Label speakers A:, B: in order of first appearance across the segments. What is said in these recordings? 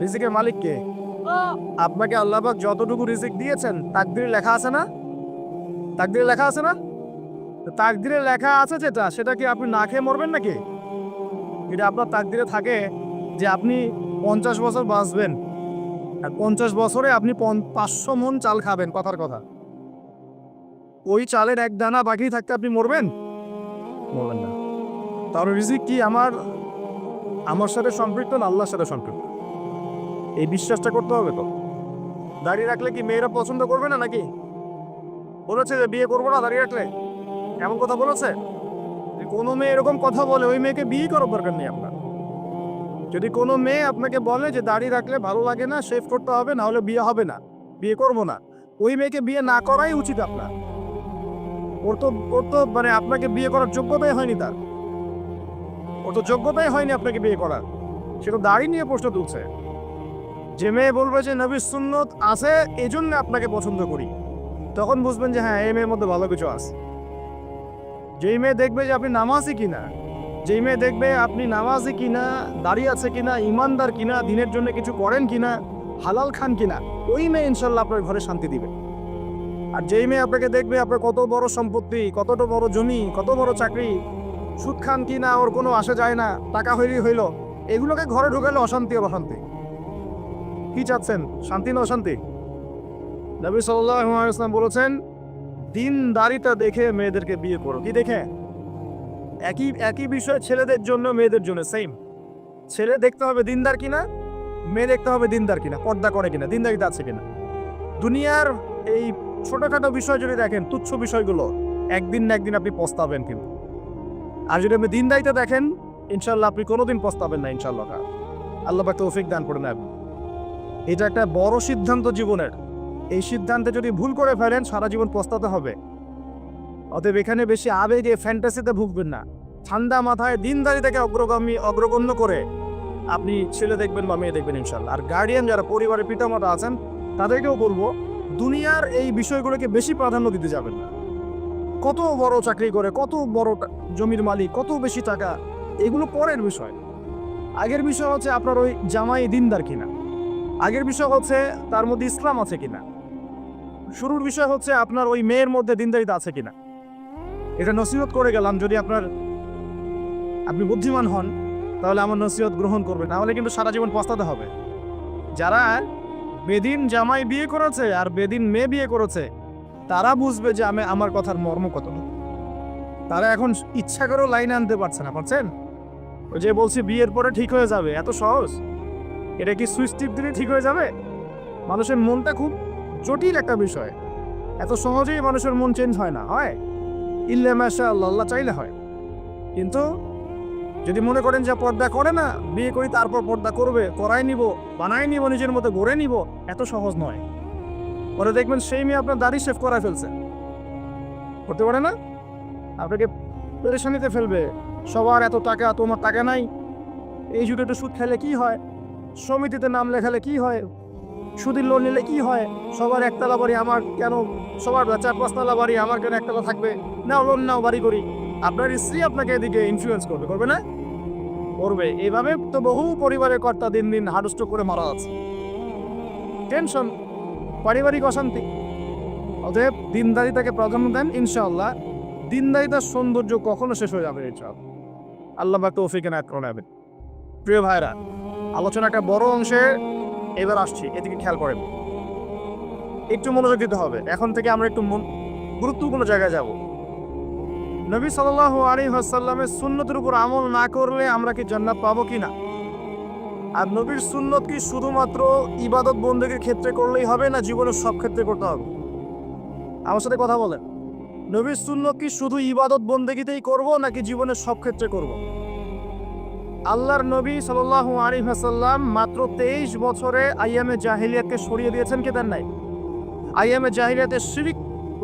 A: রিজিকের মালিক কে? আপনাকে আল্লাহ পাক যতটুকু রিজিক দিয়েছেন তাকদীরে লেখা আছে না? তাকদীরে লেখা আছে না? তো তাকদীরে লেখা আছে যেটা, সেটা কি আপনি না খেয়ে মরবেন নাকি? এটা আপনার তাকদীরে থাকে যে আপনি 50 বছর বাঁচবেন, আর 50 বছরে আপনি 500 মণ চাল খাবেন, কথার কথা। ওই চালের এক দানা বাকি থাকতে আপনি মরবেন? মরবেন না। তার রিজিক কি আমার সাথে সম্পৃক্ত না আল্লাহর সাথে সম্পৃক্ত? এই বিশ্বাসটা করতে হবে তো। দাঁড়িয়ে রাখলে কি মেয়েরা পছন্দ করবে না নাকি? বলেছে যে বিয়ে করবো না দাঁড়িয়ে রাখলে? এমন কথা বলেছে? যদি কোনো মেয়ে এরকম কথা বলে, ওই মেয়েকে বিয়ে করার দরকার নেই আপনার। যদি কোনো মেয়ে আপনাকে বলে যে দাড়ি রাখলে ভালো লাগে না, শেভ করতে হবে, না হলে বিয়ে হবে না, বিয়ে করবো না, ওই মেয়েকে বিয়ে না করাই উচিত আপনার। ওর তো মানে আপনাকে বিয়ে করার যোগ্যতাই হয়নি তার। ওর তো যোগ্যতাই হয়নি আপনাকে বিয়ে করার। সে তো দাড়ি নিয়ে প্রশ্ন তুলছে। যে মেয়ে বলবে যে নবীর সুন্নত আছে এই জন্য আপনাকে পছন্দ করি, তখন বুঝবেন যে হ্যাঁ, এই মেয়ের মধ্যে ভালো কিছু আছে। যেই মেয়ে দেখবে যে আপনি নামাজি কিনা, যেই মেয়ে দেখবে আপনি নামাজি কিনা, দাঁড়িয়ে আছে কিনা, ইমানদার কিনা, দিনের জন্য কিছু করেন কিনা, হালাল খান কিনা, ওই মেয়ে ইনশাল্লাহ আপনার ঘরে শান্তি দিবে। আর যেই মেয়ে আপনাকে দেখবে আপনার কত বড় সম্পত্তি, কতটা বড় জমি, কত বড় চাকরি, সুদ খান কিনা ওর কোনো আসে যায় না, টাকা হইল, এগুলোকে ঘরে ঢুকালে অশান্তি আর অশান্তি। কি চাচ্ছেন, শান্তি না অশান্তি? নবী সাল্লাল্লাহু আলাইহি ওয়াসাল্লাম বলেছেন, দিনদারিতা দেখে মেয়েদেরকে বিয়ে করো। কি দেখে? একই বিষয় ছেলেদের জন্য মেয়েদের জন্য সেম। ছেলে দেখতে হবে দিনদার কিনা, মেয়ে দেখতে হবে দিনদার কিনা, পর্দা করে কিনা, দিনদারিতা আছে কিনা। দুনিয়ার এই ছোটখাটো বিষয় যদি দেখেন, তুচ্ছ বিষয়গুলো, একদিন না একদিন আপনি পস্তাবেন কিন্তু। আর যদি আপনি দিনদারিতা দেখেন, ইনশাল্লাহ আপনি কোনোদিন পস্তাবেন না ইনশাল্লাহ। আল্লাহ পাক তৌফিক দান করে নেন। এটা একটা বড় সিদ্ধান্ত জীবনের। এই সিদ্ধান্তে যদি ভুল করে ফেলেন, সারা জীবন পস্তাতে হবে। অতএব এখানে বেশি আবেগে ফ্যান্টাসিতে ভুগবেন না। ঠান্ডা মাথায় দিনদারিতাকে অগ্রগণ্য করে আপনি ছেলে দেখবেন বা মেয়ে দেখবেন ইনশাল্লাহ। আর গার্ডিয়ান যারা পরিবারের পিতামাতা আছেন, তাদেরকেও বলবো দুনিয়ার এই বিষয়গুলোকে বেশি প্রাধান্য দিতে যাবেন না। কত বড় চাকরি করে, কত বড় জমির মালিক, কত বেশি টাকা, এগুলো পরের বিষয়। আগের বিষয় হচ্ছে আপনার ওই জামাই দিনদার কিনা, আগের বিষয় হচ্ছে তার মধ্যে ইসলাম আছে কিনা, শুরুর বিষয় হচ্ছে আপনার ওই মেয়ের মধ্যে দিনদারিতা আছে কিনা। এটা নসিহত করে গেলাম। যদি আপনি বুদ্ধিমান হন তাহলে আমার নসিহত গ্রহণ করবেন, না হলে কিন্তু সারা জীবন পস্তাতে হবে। যারা বেদিন জামাই বিয়ে করেছে আর বেদিন মেয়ে বিয়ে করেছে, তারা বুঝবে যে আমার কথার মর্ম কত। তারা এখন ইচ্ছা করেও লাইনে আনতে পারছে না, পারছেন? ওই যে বলছি বিয়ের পরে ঠিক হয়ে যাবে, এত সহজ? এটা কি সুইচ টিপ দিলে ঠিক হয়ে যাবে? মানুষের মনটা খুব জটিল একটা বিষয়। এত সহজেই মানুষের মন চেঞ্জ হয় না। হয় ইল্লা মাশাআল্লাহ, আল্লাহ চাইলে হয়। কিন্তু যদি মনে করেন যে পর্দা করে না, বিয়ে করি তারপর পর্দা করবে, করাই নিব, বানাই নিব, নিজের মতো গড়ে নিব, এত সহজ নয়। পরে দেখবেন সেই মেয়ে আপনার দাড়ি শেভ করায় ফেলছে, করতে পারে না, আপনাকে পেরেশানিতে ফেলবে। সবার এত টাকা, তোমার টাকা নাই। এই যুগে একটু সুদ খেলে কি হয়, সমিতিতে নাম লেখালে কি হয়, সুদের লোন নিলে কি হয়, সবার একতলা বাড়ি, আমার কেন? সবার 4-5 তলা বাড়ি, আমার কেন একতলা থাকবে? নাও লোন নাও, বাড়ি করি। আপনার স্ত্রী আপনাকে এদিকে ইনফ্লুয়েন্স করবে না? করবে। এইভাবে তো বহু পরিবারের কর্তা দিন দিন হার্ট করে মারা আছে। টেনশন, পারিবারিক অশান্তি। অতএব দিনদারিতাকে প্রাধান্য দেন ইনশাআল্লাহ। দিনদারিতার সৌন্দর্য কখনো শেষ হয়ে যাবে ইনশাআল্লাহ। আল্লাহ পাক তৌফিক এনায়েত করে নেবেন। প্রিয় ভাইরা, আলোচনা একটা বড় অংশে এবার আসছি, এদিকে খেয়াল করেন। একটু মনোযোগ দিতে হবে। এখন থেকে আমরা একটু গুরুত্বপূর্ণ জায়গায় যাব। নবী সাল্লাল্লাহু আলাইহি ওয়াসাল্লামের সুন্নতের উপর আমল না করলে আমরা কি জান্নাত পাবো কিনা? আর নবীর সুন্নত কি শুধুমাত্র ইবাদত বন্দেগীর ক্ষেত্রে করলেই হবে, না জীবনের সব ক্ষেত্রে করতে হবে? আমার সাথে কথা বলেন। নবীর সুন্নত কি শুধু ইবাদত বন্দেগীতেই করব, নাকি জীবনের সব ক্ষেত্রে করব? আল্লাহর নবী সাল্লাল্লাহু আলাইহি ওয়াসাল্লাম মাত্র 23 বছরে আইয়ামে জাহিলিয়াতকে সরিয়ে দিয়েছেন, কে দেন নাই? আইয়ামে জাহিলিয়াতের শিরক,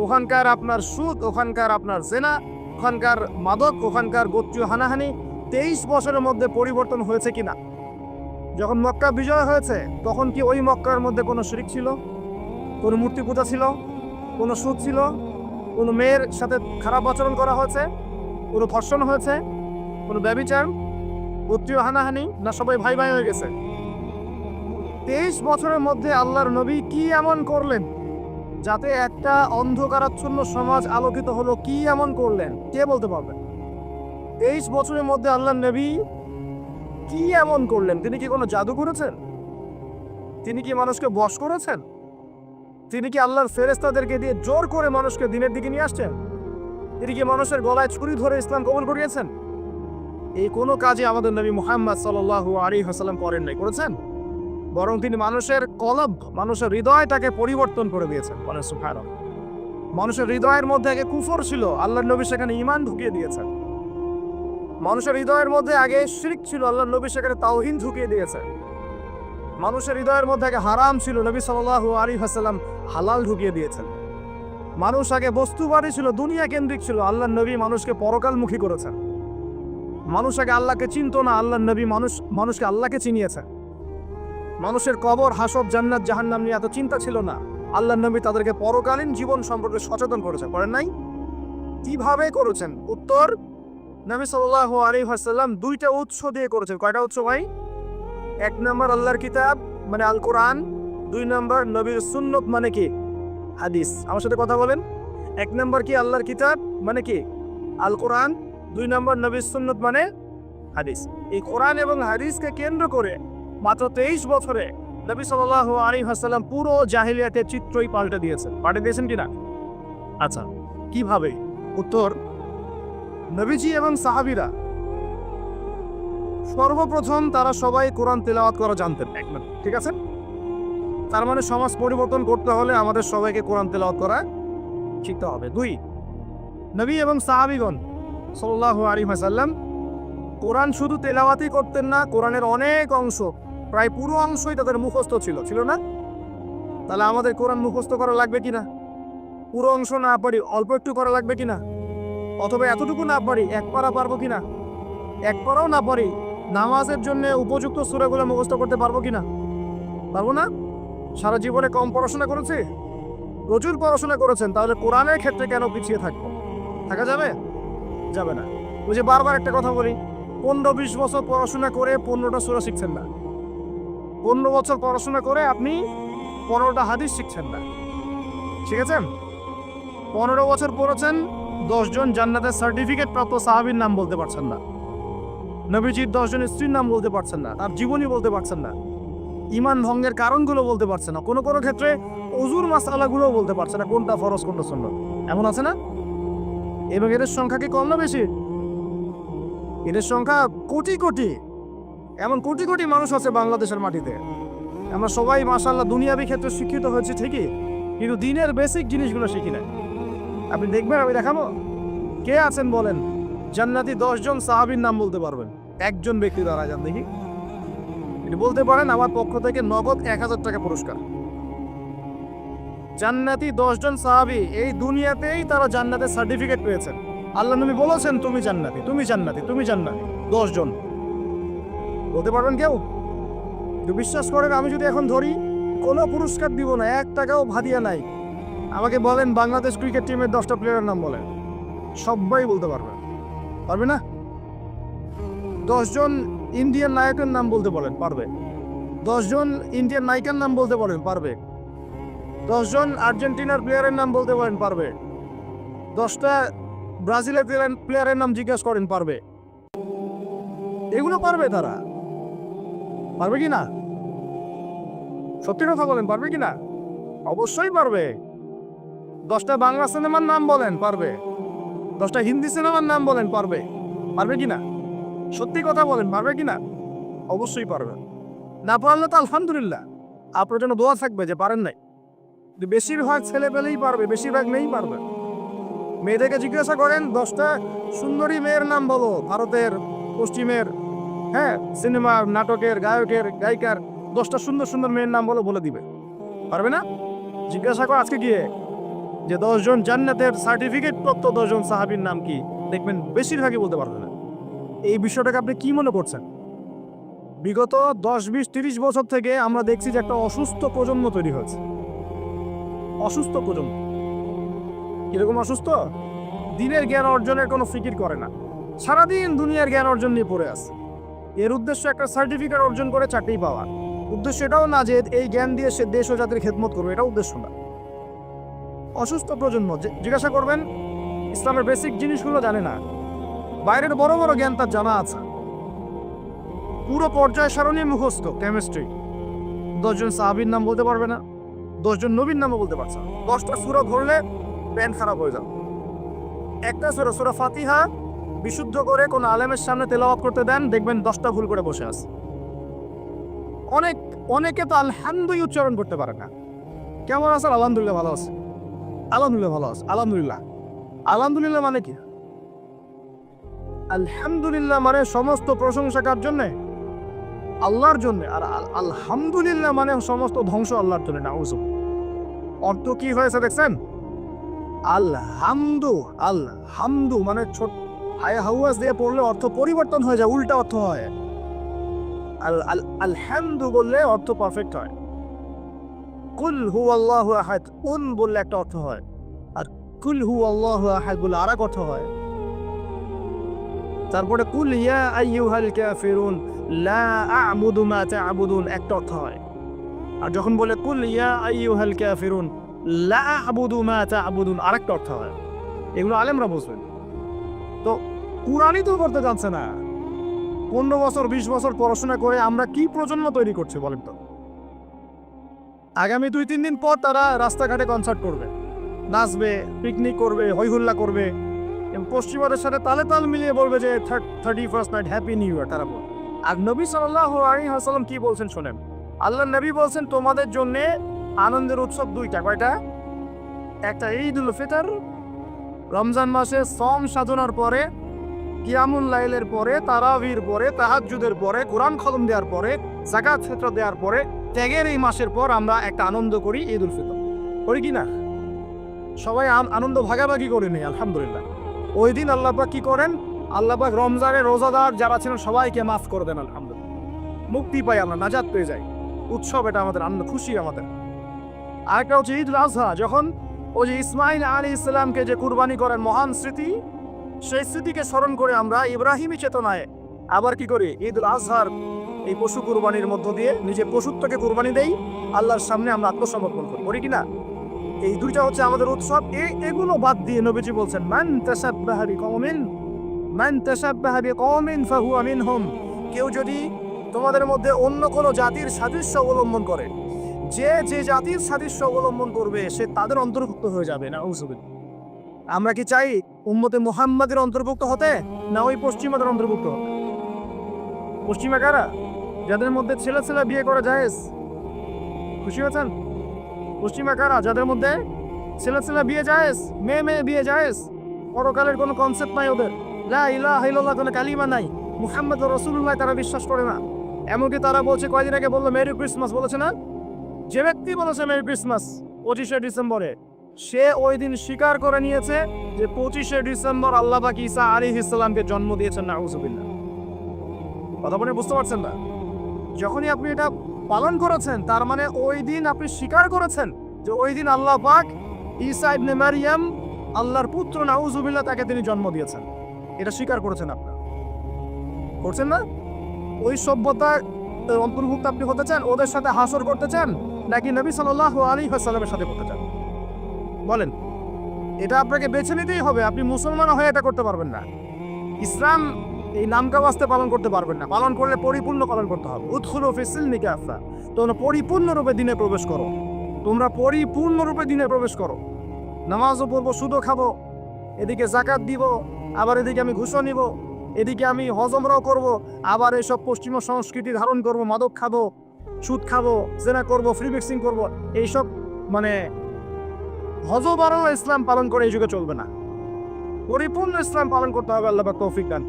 A: ওখানকার আপনার সুদ, ওখানকার আপনার জেনা, ওখানকার মাদক, ওখানকার গোত্রীয় হানাহানি 23 বছরের মধ্যে পরিবর্তন হয়েছে কিনা? যখন মক্কা বিজয় হয়েছে, তখন কি ওই মক্কার মধ্যে কোনো শিরক ছিল? কোনো মূর্তি পূজা ছিল? কোনো সুদ ছিল? কোনো মেয়ের সাথে খারাপ আচরণ করা হয়েছে? কোনো ধর্ষণ হয়েছে? কোনো ব্যভিচার, গোত্রীয় হানাহানি? না সবাই ভাই ভাই হয়ে গেছে? 23 বছরের মধ্যে আল্লাহর নবী কি এমন করলেন যাতে একটা অন্ধকারাচ্ছন্ন সমাজ আলোকিত হলো? কি এমন করলেন কে বলতে পারবেন? 23 বছরের মধ্যে আল্লাহর নবী কি এমন করলেন? তিনি কি কোনো জাদু করেছেন? তিনি কি মানুষকে বশ করেছেন? তিনি কি আল্লাহর ফেরেশতাদেরকে দিয়ে জোর করে মানুষকে দিনের দিকে নিয়ে আসছেন? তিনি কি মানুষের গলায় ছুরি ধরে ইসলাম কবুল করিয়েছেন? এই কোনো কাজে আমাদের নবী মুহাম্মদ সাল্লাল্লাহু আলাইহি ওয়াসাল্লাম করেন নাই, করেছেন? বরং তিনি মানুষের কলব, মানুষের হৃদয়টাকে পরিবর্তন করে দিয়েছেন। বলেন সুবহানাল্লাহ। মানুষের হৃদয়ের মধ্যে আগে কুফর ছিল, আল্লাহর নবী সেখানে ঈমান ঢুকিয়ে দিয়েছেন। মানুষের হৃদয়ের মধ্যে আগে শিরক ছিল, আল্লাহর নবী সেখানে তাওহীদ ঢুকিয়ে দিয়েছেন। মানুষের হৃদয়ের মধ্যে আগে হারাম ছিল, নবী সাল্লাল্লাহু আলাইহি ওয়াসাল্লাম হালাল ঢুকিয়ে দিয়েছেন। মানুষ আগে বস্তুবাদী ছিল, দুনিয়া কেন্দ্রিক ছিল, আল্লাহর নবী মানুষকে পরকালমুখী করেছেন। মানুষ আগে আল্লাহকে চিনতো না, আল্লাহর নবী মানুষকে আল্লাহকে চিনিয়েছেন। মানুষের কবর, হাসব, জান্নাত, জাহান্নাম নিয়ে এত চিন্তা ছিল না, আল্লাহর নবী তাদেরকে পরকালীন জীবন সম্পর্কে সচেতন করেছেন। করেন নাই? কিভাবে করেছেন? উত্তর, নবী সাল্লাল্লাহু আলাইহি ওয়াসাল্লাম দুইটা উৎস দিয়ে করেছেন। কয়টা উৎস ভাই? এক নম্বর আল্লাহর কিতাব মানে আল কোরআন, দুই নম্বর নবীর সুন্নত মানে কি? হাদিস। আমার সাথে কথা বলেন। এক নম্বর কি? আল্লাহর কিতাব মানে কি? আল কোরআন। দুই নম্বর নবীর সুন্নত মানে হাদিস। এই কোরআন এবং হাদিসকে কেন্দ্র করে মাত্র 23 বছরে নবী সাল্লাল্লাহু আলাইহি ওয়াসাল্লাম পুরো জাহিলিয়াতের চিত্রই পাল্টে দিয়েছেন। পাল্টে দিয়েছেন কিনা? আচ্ছা, কিভাবে? উত্তর, নবীজি এবং সাহাবীরা সর্বপ্রথম তারা সবাই কোরআন তেলাওয়াত করা জানতেন। এক মিনিট, ঠিক আছে? তার মানে সমাজ পরিবর্তন করতে হলে আমাদের সবাইকে কোরআন তেলাওয়াত করা শিখতে হবে। দুই, নবী এবং সাহাবীগণ সাল্লাল্লাহু আলাইহি ওয়াসাল্লাম কোরআন শুধু তেলাওয়াতই করতেন না, কোরআনের অনেক অংশ, প্রায় পুরো অংশই তাদের মুখস্থ ছিল না? তাহলে আমাদের কোরআন মুখস্থ করা লাগবে কিনা? পুরো অংশ না পারি, অল্প একটু করা লাগবে কিনা? অথবা এতটুকু না পারি, এক পারা পারবো কিনা? এক পারাও না পারি, নামাজের জন্য উপযুক্ত সূরাগুলো মুখস্থ করতে পারবো কিনা? পারবো না? সারা জীবনে কম পড়াশোনা করেছে? প্রচুর পড়াশোনা করেছেন, তাহলে কোরআনের ক্ষেত্রে কেন পিছিয়ে থাকবো? থাকা যাবে? যাবে না। ওই যে বারবার একটা কথা বলি, 15-20 বছর পড়াশোনা করে 15টা সূরা শিখছেন না। 15 বছর পড়াশোনা করে আপনি 15টা হাদিস শিখছেন না। শিখেছেন? 15 বছর পড়েছেন, 10 জন জান্নাতের সার্টিফিকেট প্রাপ্ত সাহাবীর নাম বলতে পারছেন না। নবীজির 10 জন স্ত্রীর নাম বলতে পারছেন না, তার জীবনী বলতে পারছেন না, ঈমান ভঙ্গের কারণগুলো বলতে পারছেন না, কোনো ক্ষেত্রে ওযুর মাসআলাগুলো বলতে পারছেন না, কোনটা ফরজ কোনটা সুন্নাত। এমন আছে না? এবং এদের সংখ্যা কি কম না বেশি? এদের সংখ্যা কোটি কোটি। এমন কোটি কোটি মানুষ আছে বাংলাদেশের মাটিতে। আমরা সবাই মাশাআল্লাহ দুনিয়াবি ক্ষেত্রে শিক্ষিত হয়েছি ঠিকই, কিন্তু দিনের বেসিক জিনিসগুলো শিখি না। আপনি দেখবেন, আমি দেখাবো। কে আছেন বলেন জান্নাতি 10 জন সাহাবীর নাম বলতে পারবেন? একজন ব্যক্তি দ্বারা যান দেখি, এটা বলতে পারেন আমার পক্ষ থেকে নগদ 1000 টাকা পুরস্কার। জান্নাতি 10 জন সাহাবী, এই দুনিয়াতেই তারা জান্নাতের সার্টিফিকেট পেয়েছেন। আল্লাহ নবী বলেছেন তুমি জান্নাতি, তুমি জান্নাতি, তুমি জান্নাতি। 10 জন বলতে পারবেন কেউ? একটু বিশ্বাস করেন, আমি যদি এখন ধরি কোনো পুরস্কার দিব না, 1 টাকাও ভাদিয়া নাই। আমাকে বলেন বাংলাদেশ ক্রিকেট টিমের 10টা প্লেয়ারের নাম বলেন, সবাই বলতে পারবে। পারবে না? 10 জন ইন্ডিয়ান নায়কের নাম বলতে বলেন, পারবে। 10 জন ইন্ডিয়ান নায়িকার নাম বলতে বলেন, পারবে। 10 জন আর্জেন্টিনার প্লেয়ারের নাম বলতে পারেন, পারবে। 10টা ব্রাজিলের প্লেয়ারের নাম জিজ্ঞাসা করেন, পারবে। এগুলো পারবে তারা। পারবে কি না? সত্যি কথা বলেন, পারবে কি না? অবশ্যই পারবে। 10টা বাংলা সিনেমার নাম বলেন, পারবে। 10টা হিন্দি সিনেমার নাম বলেন, পারবে। পারবে কি না? সত্যি কথা বলেন, পারবে কি না? অবশ্যই পারবে। না পারলে তো আলহামদুলিল্লাহ, আপনার জন্য দোয়া থাকবে যে পারেন নাই। বেশিরভাগ ছেলে পেলেই পারবে, বেশিরভাগ মেয়েই পারবে। মেয়েদেরকে জিজ্ঞাসা করেন 10টা সুন্দরী মেয়ের নাম বলো, ভারতের, পশ্চিমের, হ্যাঁ, সিনেমার, নাটকের, গায়কের, গায়িকার 10টা সুন্দর সুন্দর মেয়ের নাম বলো, বলে দিবে। পারবে না? জিজ্ঞাসা করো আজকে গিয়ে যে 10 জন জান্নাতের সার্টিফিকেট প্রাপ্ত 10 জন সাহাবীর নাম কি, দেখবেন বেশিরভাগই বলতে পারবে না। এই বিষয়টাকে আপনি কি মনে করছেন? বিগত 10, 20, 30 বছর থেকে আমরা দেখছি যে একটা অসুস্থ প্রজন্ম তৈরি হয়েছে। অসুস্থ প্রজন্ম। কিরকম অসুস্থ? দিনের জ্ঞান অর্জনের কোনো ফিকির করে না, সারাদিন দুনিয়ার জ্ঞান অর্জন নিয়ে পড়ে আছে। এর উদ্দেশ্য একটা সার্টিফিকেট অর্জন করে চাকরি পাওয়া। উদ্দেশ্য এটাও না যে এই জ্ঞান দিয়ে সে দেশ ও জাতির খেদমত করবে, এটা উদ্দেশ্য না। অসুস্থ প্রজন্ম জিজ্ঞাসা করবেন ইসলামের বেসিক জিনিসগুলো জানে না, বাইরের বড় বড় জ্ঞান তার জানা আছে, পুরো পর্যায় সারণী মুখস্থ, কেমিস্ট্রি 10 জন সাহাবীর নাম বলতে পারবে না, 10 জন নবীর নামও বলতে পারছে না। 10টা সূরা ধরলে প্যান খারাপ হয়ে যাবে। একটা সূরা ফাতিহা বিশুদ্ধ করে কোন আলেমের সামনে তেলাওয়াত করতে দেন, দেখবেন 10টা ভুল করে বসে আছে। অনেকে তো আলহামদুলিল্লাহ উচ্চারণ করতে পারে না। কেমন আছে? আলহামদুলিল্লাহ ভালো আছে, আলহামদুলিল্লাহ ভালো আছে, আলহামদুলিল্লাহ। আলহামদুলিল্লাহ মানে কি? আলহামদুলিল্লাহ মানে সমস্ত প্রশংসা কার জন্যে? আল্লাহর জন্য। আর আলহামদুলিল্লাহ মানে সমস্ত ধ্বংস আল্লাহর জন্য। নাউজুবিল্লাহ। অর্থ কি হয়েছে দেখছেন? আলহামদু মানে ছোট হায়া হাওয়াজ দিয়ে পড়লে অর্থ পরিবর্তন হয়ে যায়, উল্টা অর্থ হয়। আলহামদু বললে অর্থ পারফেক্ট হয়। কুল হুয়াল্লাহু আহাদ বললে একটা অর্থ হয়, আর কুল হুয়াল্লাহু আহাদ বললে আরেক অর্থ হয়। তারপরে কুল ইয়া আইয়ুহাল কাফিরুন লা আ'বুদু মা তা'বুদুন একটা অর্থ হয়। আর যখন বলে কুল ইয়া আইয়ুহাল কাফিরুন লা আ'বুদু মা তা'বুদুন আরেকটা অর্থ হয়। এগুলো আলেমরা বুঝবেন। তো কুরআনই তো করতে জানছে না। 15 বছর 20 বছর পড়াশোনা করে আমরা কি প্রজন্ম তৈরি করছি বলেন তো? আগামী 2-3 দিন পর তারা রাস্তাঘাটে কনসার্ট করবে, নাচবে, পিকনিক করবে, হইহুল্লা করবে এবং পশ্চিমাদের সাথে তালে তাল মিলিয়ে বলবে যে 31st night happy new year তারা বলবে। আর নবী সাল্লাল্লাহু আলাইহি ওয়াসাল্লাম কি বলছেন শোনেন। আল্লাহর নবী বলছেন তোমাদের জন্য আনন্দের উৎসব দুইটা। কয়টা? একটা ঈদুল ফিতর, রমজান মাসে সম সাধনার পরে, কিয়ামুল লাইলের পরে, তারাবির পরে, তাহাজ্জুদের পরে, কোরআন খতম দেওয়ার পরে, যাকাত ফিতর দেওয়ার পরে, ত্যাগের এই মাসের পর আমরা একটা আনন্দ করি, ঈদুল ফিতর করি কি না? সবাই আনন্দ ভাগাভাগি করে নেই আলহামদুলিল্লাহ। ওই দিন আল্লাহ পাক কি করেন? আল্লাহ পাক রমজানের রোজাদার যারা ছিলেন সবাইকে মাফ করে দেন আলহামদুলিল্লাহ। মুক্তি পাই আমরা, নাজাত পেয়ে যাই। উৎসব এটা আমাদের, আনন্দ খুশি আমাদের। আরেকটা হচ্ছে ঈদুল আজহা, যখন ওই যে ইসমাইল আলাইহিস সালামকে যে কুরবানি করেন, মহান স্মৃতি, সেই স্মৃতিকে স্মরণ করে আমরা ইব্রাহিমী চেতনায় আবার কি করি? ঈদুল আজহার এই পশু কুরবানির মধ্য দিয়ে নিজের পশুত্বকে কুরবানি দেই, আল্লাহর সামনে আমরা আত্মসমর্পণ করি কিনা? এই দুইটা হচ্ছে আমাদের উৎসব। এগুলো বাদ দিয়ে নবীজি বলছেন মান তাশাব্বাহা বিকওমিন ফাহুয়া মিনহুম। কেউ যদি তোমাদের মধ্যে অন্য কোনো জাতির সাদৃশ্য অবলম্বন করে, যে জাতির সাদৃশ্য অবলম্বন করবে সে তাদের অন্তর্ভুক্ত হয়ে যাবে। নাউজুবিল্লাহ। আমরা কি চাই উম্মতে মুহাম্মাদের অন্তর্ভুক্ত হতে, না ওই পশ্চিমাদের অন্তর্ভুক্ত হতে? পশ্চিমা কারা? যাদের মধ্যে ছেলে বিয়ে করা জায়েজ। খুশি হয়েছেন? পশ্চিমা কারা? যাদের মধ্যে ছেলে বিয়ে জায়েজ, মেয়ে বিয়ে জায়েজ, পরকালের কোনো কনসেপ্ট নাই ওদের, লা ইলাহা ইল্লাল্লাহ কোনো কালিমা নাই, মুহাম্মদ রাসূলুল্লাহ তারা বিশ্বাস করে না। এমনকি তারা বলছে, কয়দিন আগে বললো মেরি ক্রিসমাস, বলেছে না? যে ব্যক্তি বলেছে মেরি ক্রিসমাস 25শে ডিসেম্বরে, সে ওই দিন স্বীকার করে নিয়েছে যে 25শে ডিসেম্বর আল্লাহ পাক ঈসা আলাইহিস সালামকে জন্ম দিয়েছেন। নাউজুবিল্লাহ। কথা বলে বুঝতে পারছেন না? যখনই আপনি এটা পালন করেছেন তার মানে ওই দিন আপনি স্বীকার করেছেন যে ওই দিন আল্লাহ পাক ঈসা ইবনে মারইয়াম, আল্লাহর পুত্র, নাউজুবিল্লাহ, তাকে তিনি জন্ম দিয়েছেন। এটা স্বীকার করেছেন আপনারা, করছেন না? ওই সভ্যতার অন্তর্ভুক্ত আপনি হতে চান? ওদের সাথে হাসর করতে চান, নাকি নবী সাল্লাল্লাহু আলাইহি ওয়াসাল্লামের সাথে করতে চান? বলেন। এটা আপনাকে বেছে নিতেই হবে। আপনি মুসলমান হয়ে এটা করতে পারবেন না। ইসলাম এই নামকা ওয়াস্তে পালন করতে পারবেন না। পালন করলে পরিপূর্ণ পালন করতে হবে। উদখুলু ফিস-সিলমি কাফা। তোমরা পরিপূর্ণরূপে দিনে প্রবেশ করো। তোমরা পরিপূর্ণরূপে দিনে প্রবেশ করো। নামাজও পড়বো, সুদও খাবো, এদিকে যাকাত দিব, আবার এদিকে আমি ঘুষও নিব, এদিকে আমি হজমরাও করব, আবার এইসব পশ্চিমা সংস্কৃতি ধারণ করব, মাদক খাবো, সুদ খাবো, জেনা করব, ফ্রি মিক্সিং করবো। এইসব মানে হজবারও ইসলাম পালন করে এই যুগে চলবে না। পরিপূর্ণ ইসলাম পালন করতে হবে। আল্লাহ পাক তৌফিক দান।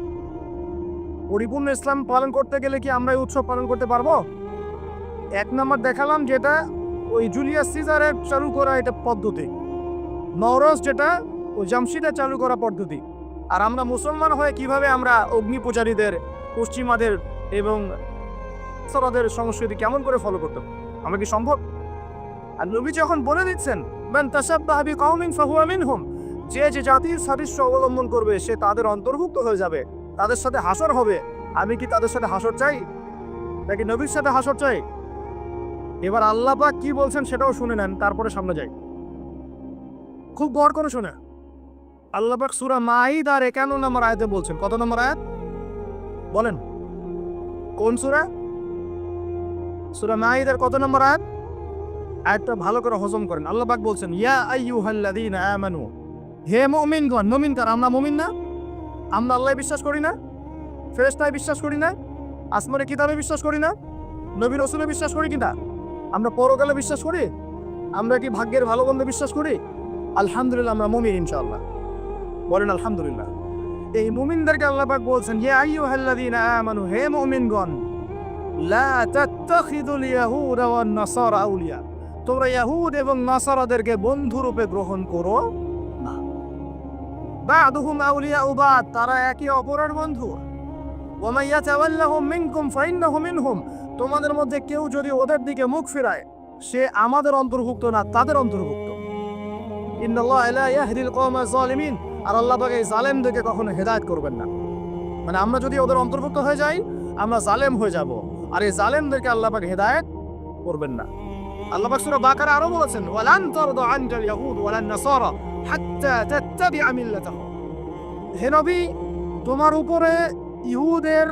A: পরিপূর্ণ ইসলাম পালন করতে গেলে কি আমরা এই উৎসব পালন করতে পারবো? 1 নম্বর দেখালাম যেটা ওই জুলিয়াস সিজারের চালু করা এটা পদ্ধতি, নওরোজ যেটা ওই জামশিদের চালু করা পদ্ধতি। আর আমরা মুসলমান হয়ে কিভাবে আমরা অগ্নি পূজারীদের, পশ্চিমাদের এবং সরাদের সংস্কৃতি কেমন করে ফলো করতে পারবো? আমরা কি সম্ভব? আর নবী যখন বলে দিচ্ছেন মান তাশাব্বাহা বিকওমিন ফাহুয়া মিনহুম, যে জাতির সাদৃশ্য অবলম্বন করবে সে তাদের অন্তর্ভুক্ত হয়ে যাবে, তাদের সাথে হাসর হবে। আমি কি তাদের সাথে হাসর চাই, নাকি নবীর সাথে হাসর চাই? এবার আল্লাহ পাক কি বলছেন সেটাও শুনে নেন, তারপরে সামনে যাই। খুব গড় করে শুনে। আল্লাহ পাক সূরা মাঈদার 51 নম্বর আয়াতে বলছেন। কত নম্বর আয়াত বলেন? কোন সূরা? সূরা মাঈদার কত নম্বর আয়াত? আয়াতটা ভালো করে হজম করেন। আল্লাহ পাক বলছেন, ইয়া আইয়ুহাল্লাযীনা আমানু, হে মুমিনগণ। মুমিন কারা? আমরা মুমিন না? আমরা আল্লাহ বিশ্বাস করি না? ফেরেশতায় বিশ্বাস করি না? আসমানে কিতাবে বিশ্বাস করি না? নবী রাসূলে বিশ্বাস করি কিনা? আমরা পরকালে বিশ্বাস করি? আমরা কি ভাগ্যের ভালো মন্দ বিশ্বাস করি? আলহামদুলিল্লাহ আমরা মুমিন ইনশাআল্লাহ। বলেন আলহামদুলিল্লাহ। এই মুমিনদেরকে আল্লাহ পাক বলছেন, ইয়া আইয়ুহাল্লাযীনা আমানু, হে মুমিনগণ, লা তাত্তাখিযুল ইয়াহুদা ওয়ান নাসারা আউলিয়া, তোমরা ইয়াহুদ এবং নাসারাদেরকে বন্ধুরূপে গ্রহণ করো না। বা'দুহুম আউলিয়াউ বা'দ, তারা একে অপরের বন্ধু। ওয়া মান ইয়াতাওয়াল্লাহুম মিনকুম ফাইন্নাহু মিনহুম, তোমাদের মধ্যে কেউ যদি ওদের দিকে মুখ ফিরায়, সে আমাদের অন্তর্ভুক্ত না, তাদের অন্তর্ভুক্ত। ইন্নাল্লাহা লা ইয়াহদিল কওমাজ জালিমিন, আর আল্লাহ পাক এই জালেমদেরকে কখনো হেদায়েত করবেন না। মানে আমরা যদি ওদের অন্তর্ভুক্ত হয়ে যাই, আমরা জালেম হয়ে যাব, আর এই জালেমদেরকে আল্লাহ পাক হেদায়েত করবেন না। আল্লাহ পাক সূরা বাকারা আরো বলেছেন, ওয়ালান তারদা আনকাল ইয়াহুদ ওয়ালান নাসারা হাত্তা তাত্তাবিআ মিল্লাতাহুম, হে নবী, তোমার উপরে ইহুদের